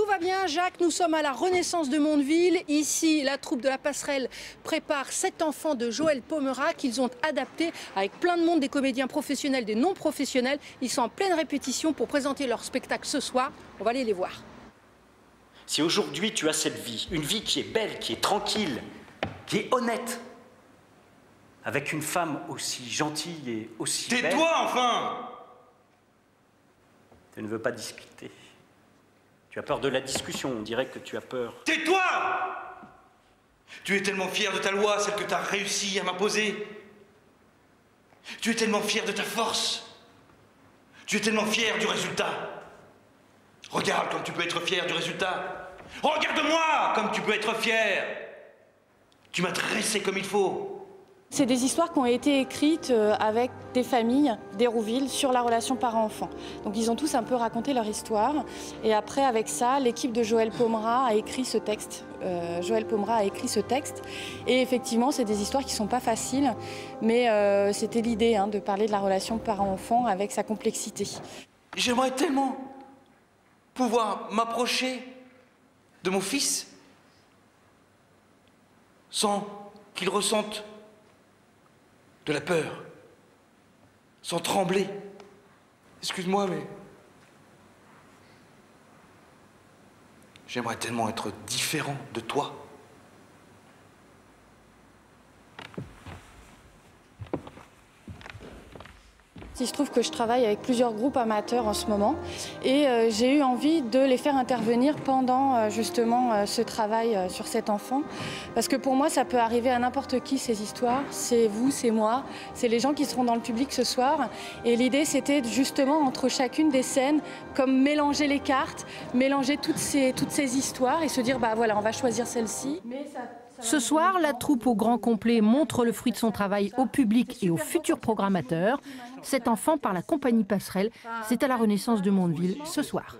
va bien, Jacques, nous sommes à la Renaissance de Mondeville. Ici, la troupe de la Passerelle prépare 7 enfants de Joël Pomera qu'ils ont adaptés avec plein de monde, des comédiens professionnels, des non professionnels. Ils sont en pleine répétition pour présenter leur spectacle ce soir. On va aller les voir. Si aujourd'hui tu as cette vie, une vie qui est belle, qui est tranquille, qui est honnête, avec une femme aussi gentille et aussi belle... Tais-toi enfin! Tu ne veux pas discuter. Tu as peur de la discussion, on dirait que tu as peur. Tais-toi! Tu es tellement fier de ta loi, celle que tu as réussi à m'imposer. Tu es tellement fier de ta force. Tu es tellement fier du résultat. Regarde comme tu peux être fier du résultat. Regarde-moi comme tu peux être fier. Tu m'as dressé comme il faut. C'est des histoires qui ont été écrites avec des familles d'Hérouville sur la relation parent-enfant. Donc ils ont tous un peu raconté leur histoire. Et après, avec ça, l'équipe de Joël Pomera a écrit ce texte. Et effectivement, c'est des histoires qui ne sont pas faciles. Mais c'était l'idée de parler de la relation parent-enfant avec sa complexité. J'aimerais tellement pouvoir m'approcher de mon fils sans qu'il ressente de la peur, sans trembler. Excuse-moi, mais j'aimerais tellement être différent de toi. Il se trouve que je travaille avec plusieurs groupes amateurs en ce moment et j'ai eu envie de les faire intervenir pendant justement ce travail sur cet enfant. Parce que pour moi, ça peut arriver à n'importe qui ces histoires. C'est vous, c'est moi, c'est les gens qui seront dans le public ce soir. Et l'idée, c'était justement entre chacune des scènes, comme mélanger les cartes, mélanger toutes ces histoires et se dire, bah voilà, on va choisir celle-ci. Ce soir, la troupe au grand complet montre le fruit de son travail au public et aux futurs programmateurs. Cet enfant par la compagnie Passerelle, c'est à la Renaissance de Mondeville ce soir.